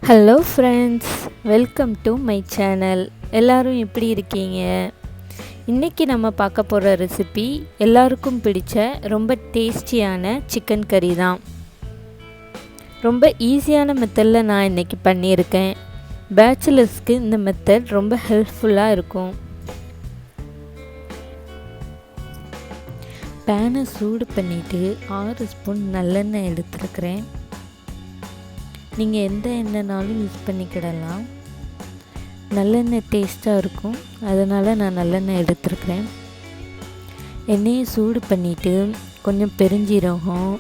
Hello friends, welcome to my channel. எல்லோரும் எப்படி இருக்கீங்க? இன்றைக்கி நம்ம பார்க்க போகிற ரெசிபி எல்லாருக்கும் பிடிச்ச ரொம்ப டேஸ்டியான சிக்கன் கறி தான். ரொம்ப ஈஸியான மெத்தடில் நான் இன்றைக்கி பண்ணியிருக்கேன். பேச்சுலர்ஸ்க்கு இந்த மெத்தட் ரொம்ப ஹெல்ப்ஃபுல்லாக இருக்கும். பேனை சூடு பண்ணிவிட்டு 6 ஸ்பூன் நல்லெண்ணெய் எடுத்துருக்கிறேன். நீங்கள் எந்த எண்ணெய்னாலும் யூஸ் பண்ணிக்கிடலாம். நல்லெண்ணெய் டேஸ்ட்டாக இருக்கும், அதனால் நான் நல்லெண்ணெய் எடுத்துருக்கிறேன். எண்ணெயை சூடு பண்ணிவிட்டு கொஞ்சம் பெருஞ்சீரகம்,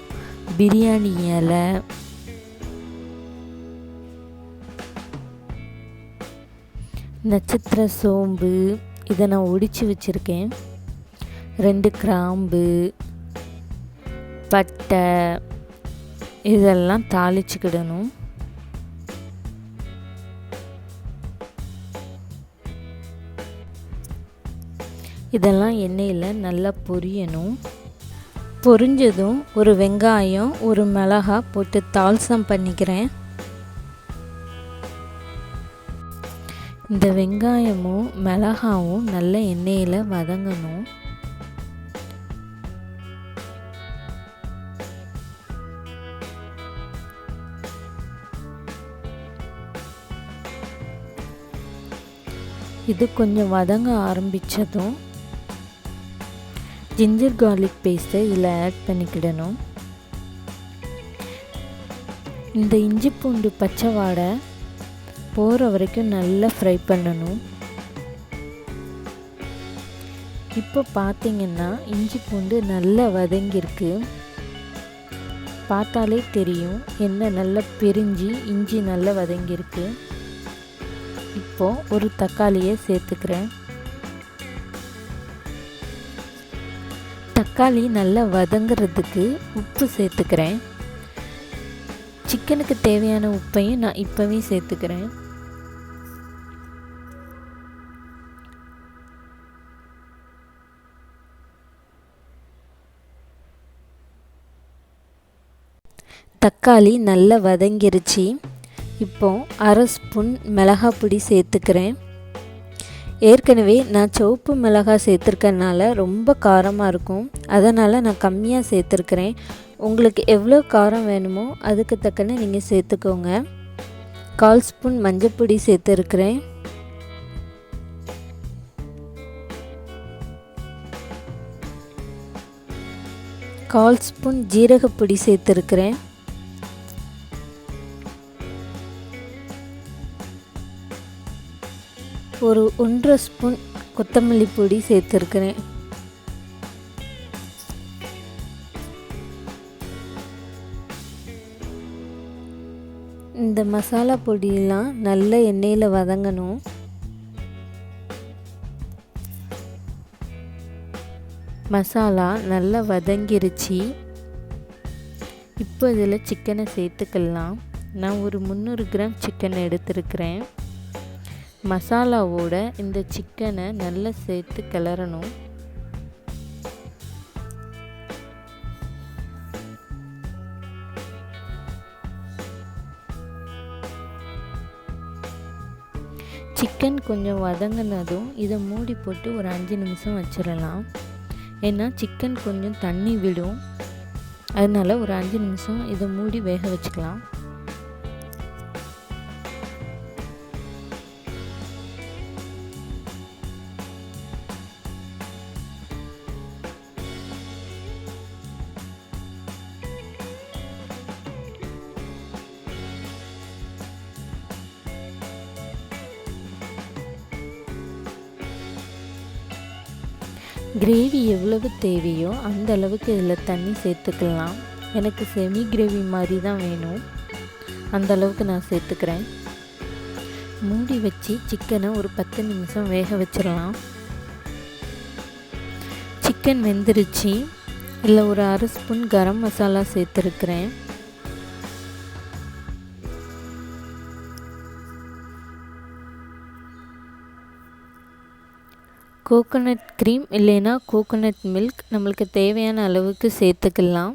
பிரியாணி இலை, நட்சத்திர சோம்பு இதை நான் ஒடிச்சு வச்சுருக்கேன். 2 கிராம்பு, பட்டை இதெல்லாம் தாளிச்சுக்கிடணும். இதெல்லாம் எண்ணெயில் நல்லா பொரியணும். பொரிஞ்சதும் ஒரு வெங்காயம், ஒரு மிளகாய் போட்டு தாளிசம் பண்ணிக்கிறேன். இந்த வெங்காயமும் மிளகாவும் நல்ல எண்ணெயில் வதங்கணும். இது கொஞ்சம் வதங்க ஆரம்பித்ததும் ஜிஞ்சர் கார்லிக் பேஸ்ட்டை இதில் ஆட் பண்ணிக்கிடணும். இந்த இஞ்சி பூண்டு பச்சை வாடை போகிற வரைக்கும் நல்லா ஃப்ரை பண்ணணும். இப்போ பார்த்திங்கன்னா இஞ்சி பூண்டு நல்லா வதங்கியிருக்கு. பார்த்தாலே தெரியும் எண்ணெய் நல்லா பிரிஞ்சு இஞ்சி நல்லா வதங்கியிருக்கு. இப்போது ஒரு தக்காளியை சேர்த்துக்கிறேன். தக்காளி நல்லா வதங்கிறதுக்கு உப்பு சேர்த்துக்கிறேன். சிக்கனுக்கு தேவையான உப்பையும் நான் இப்போவே சேர்த்துக்கிறேன். தக்காளி நல்லா வதங்கிருச்சு. இப்போ 1/2 ஸ்பூன் மிளகாய் பொடி சேர்த்துக்கிறேன். ஏற்கனவே நான் சிவப்பு மிளகாய் சேர்த்துருக்கனால ரொம்ப காரமாக இருக்கும், அதனால் நான் கம்மியாக சேர்த்துருக்கிறேன். உங்களுக்கு எவ்வளோ காரம் வேணுமோ அதுக்கு தக்கன நீங்கள் சேர்த்துக்கோங்க. 1/4 ஸ்பூன் மஞ்சள் சேர்த்துருக்கிறேன். கால் ஸ்பூன் ஜீரகப்பொடி சேர்த்துருக்கிறேன். ஒரு 1/2 ஸ்பூன் கொத்தமல்லி பொடி சேர்த்துருக்கிறேன். இந்த மசாலா பொடியெல்லாம் நல்ல எண்ணெயில் வதங்கணும். மசாலா நல்லா வதங்கிருச்சு. இப்போ இதில் சிக்கனை சேர்த்துக்கலாம். நான் ஒரு 300 கிராம் சிக்கன் எடுத்துருக்கிறேன். மசாலாவோட இந்த சிக்கனை நல்லா சேர்த்து கிளறணும். சிக்கன் கொஞ்சம் வதங்கினதும் இதை மூடி போட்டு ஒரு 5 நிமிஷம் வச்சிடலாம். ஏன்னா சிக்கன் கொஞ்சம் தண்ணி விடும், அதனால் ஒரு 5 நிமிஷம் இதை மூடி வேக வச்சுக்கலாம். கிரேவி எவ்வளவு தேவையோ அந்த அளவுக்கு இதில் தண்ணி சேர்த்துக்கலாம். எனக்கு செமி கிரேவி மாதிரி தான் வேணும், அந்த அளவுக்கு நான் சேர்த்துக்கிறேன். மூடி வச்சு சிக்கனை ஒரு 10 நிமிஷம் வேக வச்சிடலாம். சிக்கன் வெந்துருச்சு. இல்லை ஒரு 1/2 spoon garam masala சேர்த்துருக்கிறேன். Coconut cream இல்லைன்னா கோகோனட் மில்க் நம்மளுக்கு தேவையான அளவுக்கு சேர்த்துக்கலாம்.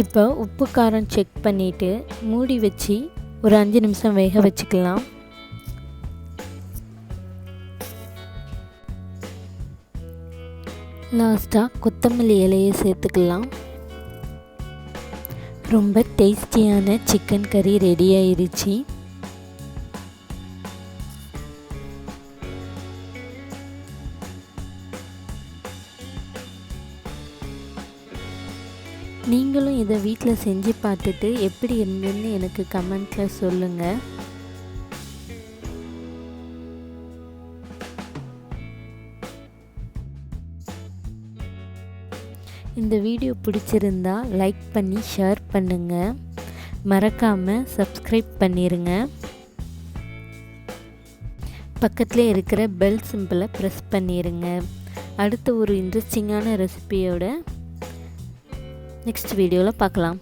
இப்போ உப்பு காரம் செக் பண்ணிவிட்டு மூடி வச்சு ஒரு 5 நிமிஷம் வேக வச்சுக்கலாம். லாஸ்ட்டாக கொத்தமல்லி இலையை சேர்த்துக்கலாம். ரொம்ப டேஸ்டியான சிக்கன் கறி ரெடி ஆயிடுச்சு. நீங்களும் இதை வீட்டில் செஞ்சு பார்த்துட்டு எப்படி இருந்ததுன்னு எனக்கு கமெண்ட்டில் சொல்லுங்கள். இந்த வீடியோ பிடிச்சிருந்தா லைக் பண்ணி ஷேர் பண்ணுங்கள். மறக்காமல் சப்ஸ்கிரைப் பண்ணிடுங்க. பக்கத்தில் இருக்கிற பெல் சிம்பிளை ப்ரெஸ் பண்ணிடுங்க. அடுத்த ஒரு இன்ட்ரெஸ்டிங்கான ரெசிபியோட நெக்ஸ்ட் வீடியோவில் பார்க்கலாம்.